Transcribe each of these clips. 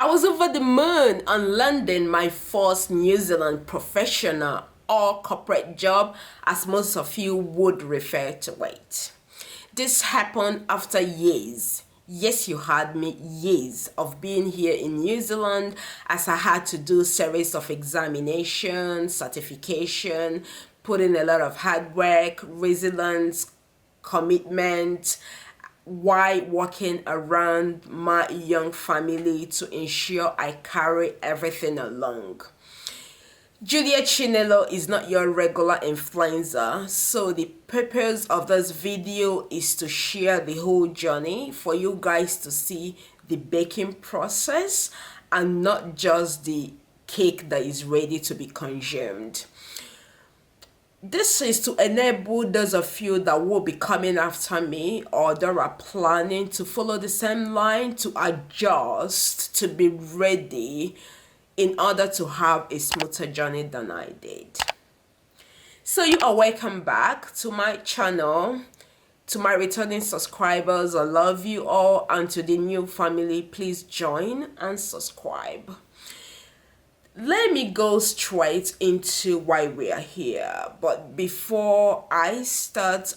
I was over the moon on landing my first New Zealand professional or corporate job, as most of you would refer to it. This happened after years. Yes, you heard me, years of being here in New Zealand, as I had to do series of examinations, certification, put in a lot of hard work, resilience, commitment, while working around my young family to ensure I carry everything along. Julia Chinelo is not your regular influencer, so the purpose of this video is to share the whole journey for you guys to see the baking process and not just the cake that is ready to be consumed. This is to enable those of you that will be coming after me or that are planning to follow the same line to adjust to be ready in order to have a smoother journey than I did. So you are welcome back to my channel. To my returning subscribers, I love you all, and to the new family, please join and subscribe. Let me go straight into why we are here. But before I start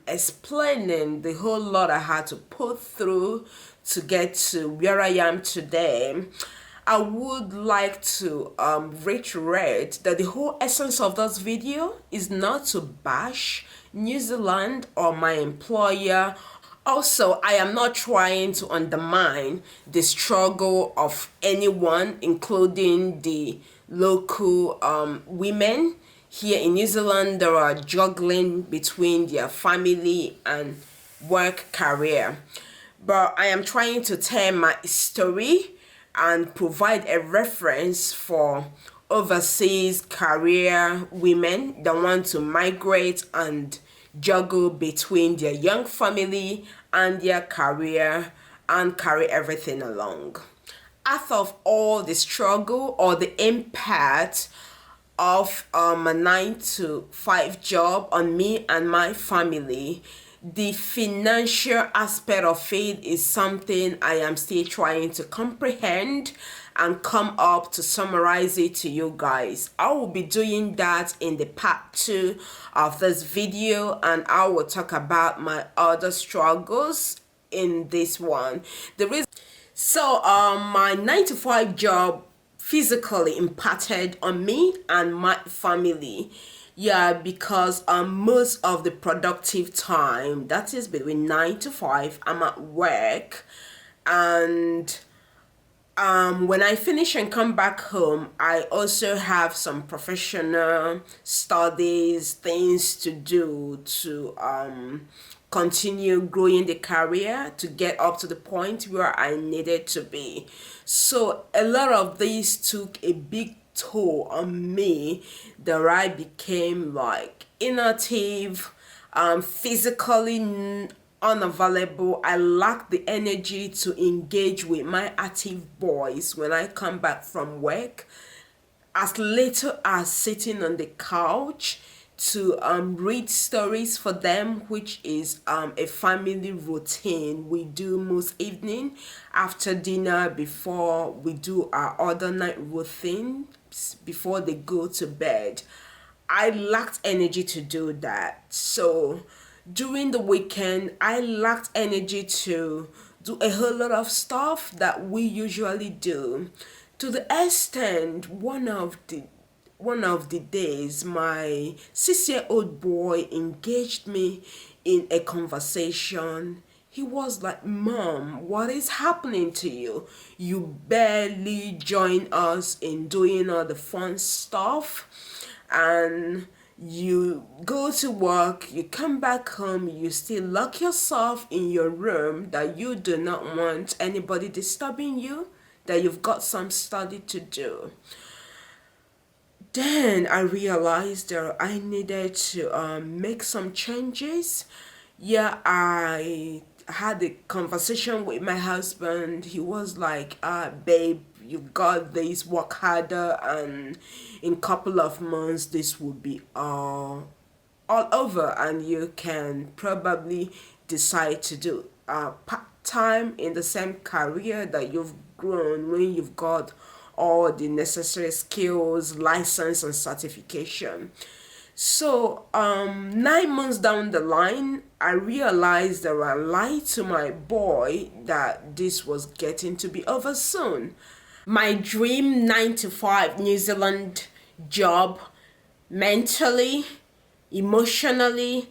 explaining the whole lot I had to put through to get to where I am today, I would like to reiterate that the whole essence of this video is not to bash New Zealand or my employer. Also, I am not trying to undermine the struggle of anyone, including the local women here in New Zealand that are juggling between their family and work career. But I am trying to tell my story and provide a reference for overseas career women that want to migrate and juggle between their young family and their career and carry everything along. Out of all the struggle or the impact of a 9 to 5 job on me and my family, the financial aspect of it is something I am still trying to comprehend and come up to summarize it to you guys. I will be doing that in the part 2 of this video, and I will talk about my other struggles in this one. My 9 to 5 job physically impacted on me and my family. Yeah, because most of the productive time, that is between 9 to 5, I'm at work, and when I finish and come back home, I also have some professional studies, things to do to continue growing the career to get up to the point where I needed to be. So a lot of these took a big toll on me, that I became like inactive, physically unavailable. I lack the energy to engage with my active boys when I come back from work, as little as sitting on the couch to read stories for them, which is a family routine we do most evening after dinner, before we do our other night routine before they go to bed. I lacked energy to do that. So during the weekend, I lacked energy to do a whole lot of stuff that we usually do, to the extent one of the days my 6-year-old boy engaged me in a conversation. He was like, "Mom, what is happening to you? You barely join us in doing all the fun stuff, and you go to work, you come back home, you still lock yourself in your room, that you do not want anybody disturbing you, that you've got some study to do." Then I realized that I needed to make some changes. Yeah, I had a conversation with my husband. He was like, "Babe, you got this, work harder, and in a couple of months this will be all over, and you can probably decide to do part-time in the same career that you've grown when you've got all the necessary skills, license, and certification. So, 9 months down the line, I realized that I lied to my boy that this was getting to be over soon. My dream 9 to 5 New Zealand job mentally, emotionally,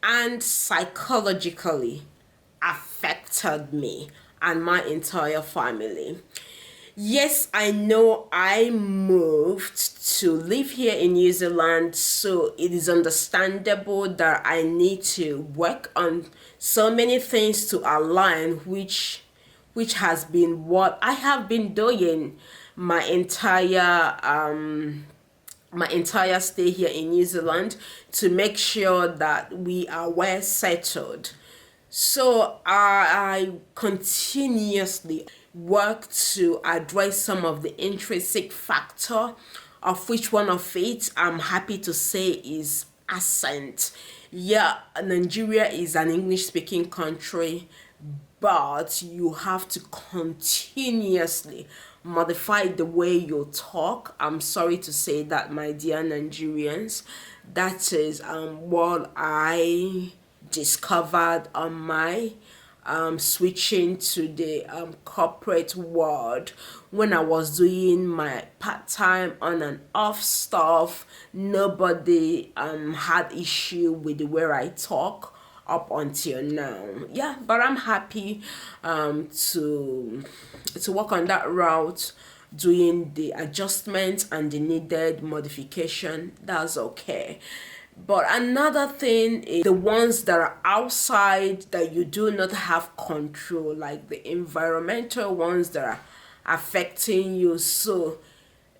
and psychologically affected me and my entire family. Yes, I know I moved to live here in New Zealand, so it is understandable that I need to work on so many things to align, which has been what I have been doing my entire stay here in New Zealand to make sure that we are well settled. So I continuously work to address some of the intrinsic factor, of which one of it I'm happy to say is accent. Yeah, Nigeria is an English speaking country, but you have to continuously modify the way you talk. I'm sorry to say that, my dear Nigerians. That is what I discovered on my switching to the corporate world. When I was doing my part-time on and off stuff, nobody had issue with the way I talk up until now. Yeah, but I'm happy to work on that route, doing the adjustments and the needed modification. That's okay. But another thing is the ones that are outside that you do not have control, like the environmental ones that are affecting you. So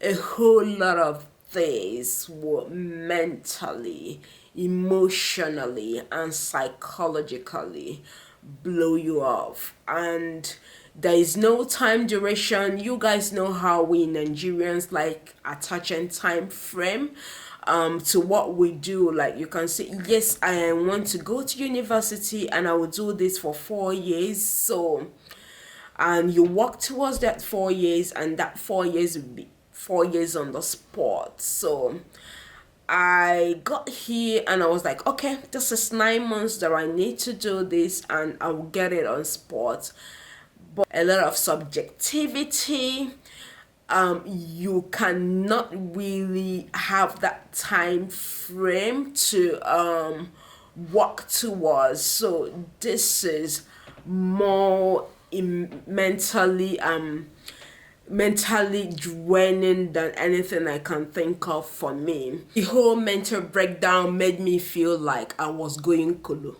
a whole lot of things will mentally, emotionally, and psychologically blow you off. And there is no time duration. You guys know how we Nigerians like attaching time frame to what we do. Like you can say, yes, I want to go to university and I will do this for 4 years. So and you work towards that 4 years, and that 4 years will be 4 years on the spot. So I got here and I was like, okay, this is 9 months that I need to do this and I will get it on spot. But a lot of subjectivity, you cannot really have that time frame to work towards. So this is more mentally draining than anything I can think of for me. The whole mental breakdown made me feel like I was going kolo.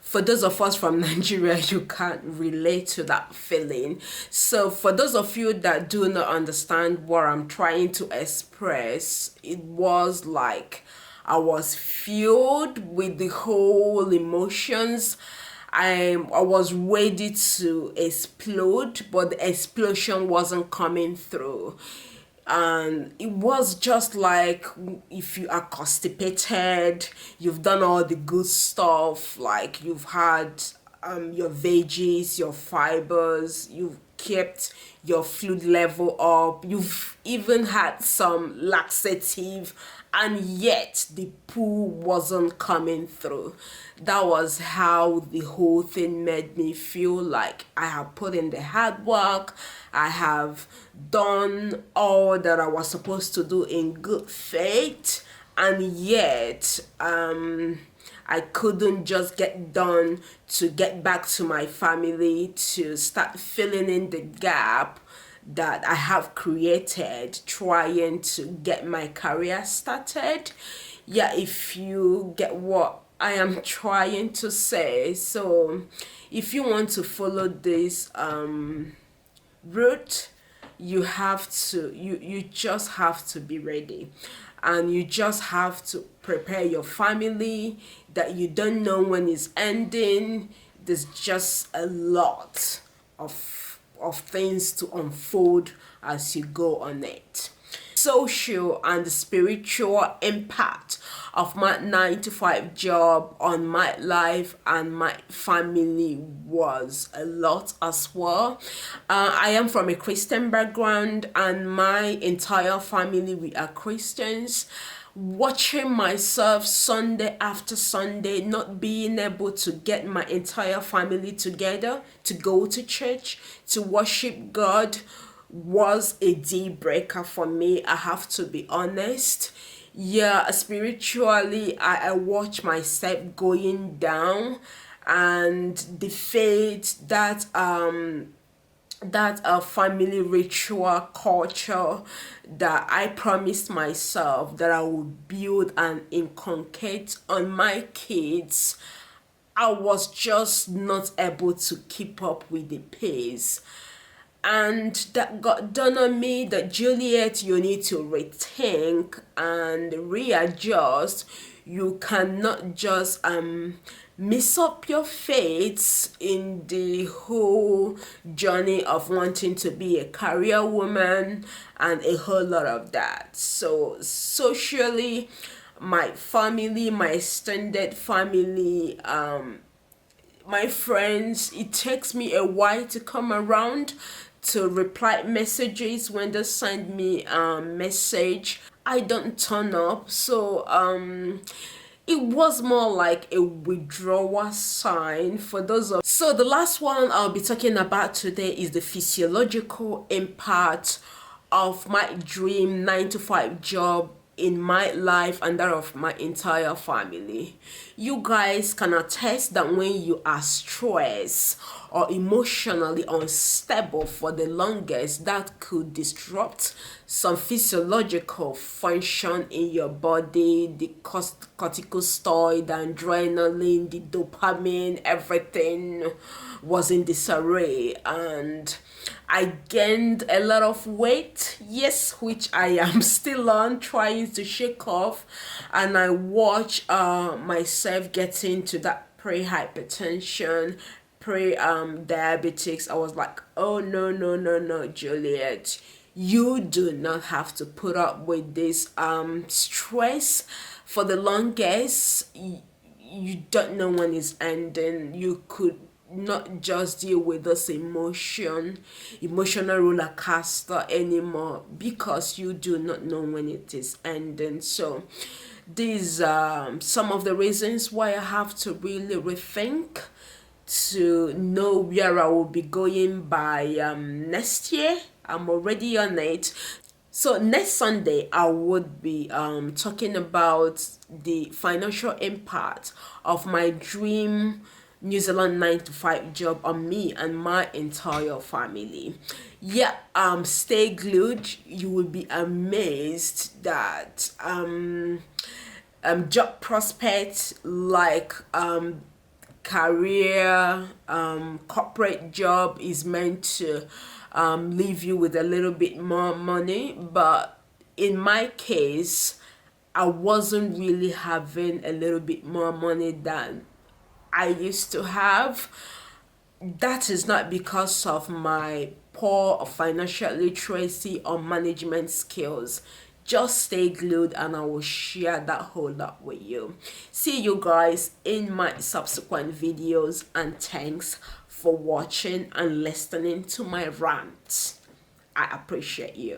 For those of us from Nigeria, you can't relate to that feeling. So for those of you that do not understand what I'm trying to express, it was like I was filled with the whole emotions. I was ready to explode, but the explosion wasn't coming through. And it was just like if you are constipated, you've done all the good stuff, like you've had your veggies, your fibers, you've kept your fluid level up, you've even had some laxative, and yet the poo wasn't coming through. That was how the whole thing made me feel. Like I have put in the hard work, I have done all that I was supposed to do in good faith, and yet I couldn't just get done to get back to my family to start filling in the gap that I have created trying to get my career started. Yeah, if you get what I am trying to say. So if you want to follow this route, you just have to be ready, and you just have to prepare your family that you don't know when it's ending. There's just a lot of things to unfold as you go on it. social and spiritual impact of my 9 to 5 job on my life and my family was a lot as well. I am from a Christian background, and my entire family, we are Christians. Watching myself Sunday after Sunday, not being able to get my entire family together to go to church to worship God was a deal breaker for me. I have to be honest. Yeah, spiritually, I watch myself going down, and the faith that a family ritual culture that I promised myself that I would build and inculcate on my kids, I was just not able to keep up with the pace. And that got done on me that, Juliet, you need to rethink and readjust. You cannot just mess up your fates in the whole journey of wanting to be a career woman and a whole lot of that. So socially, my family, my extended family, my friends, it takes me a while to come around to reply messages. When they send me a message, I don't turn up. So it was more like a withdrawal sign for those of. So the last one I'll be talking about today is the physiological impact of my dream 9 to 5 job in my life and that of my entire family. You guys can attest that when you are stressed or emotionally unstable for the longest, that could disrupt some physiological function in your body. The corticosteroid, the adrenaline, the dopamine, everything was in disarray, and I gained a lot of weight, yes, which I am still on trying to shake off, and I watch myself getting to that pre-hypertension, pre-diabetics. I was like, oh no, no, no, no, Juliet, you do not have to put up with this stress for the longest. You don't know when it's ending. You could not just deal with this emotional roller coaster anymore, because you do not know when it is ending. So these some of the reasons why I have to really rethink to know where I will be going by next year. I'm already on it. So next Sunday, I would be talking about the financial impact of my dream New Zealand 9 to 5 job on me and my entire family. Yeah, stay glued. You will be amazed that job prospects like career corporate job is meant to leave you with a little bit more money, but in my case, I wasn't really having a little bit more money than I used to have. That is not because of my poor financial literacy or management skills. Just stay glued and I will share that whole lot with you. See you guys in my subsequent videos, and thanks for watching and listening to my rants. I appreciate you.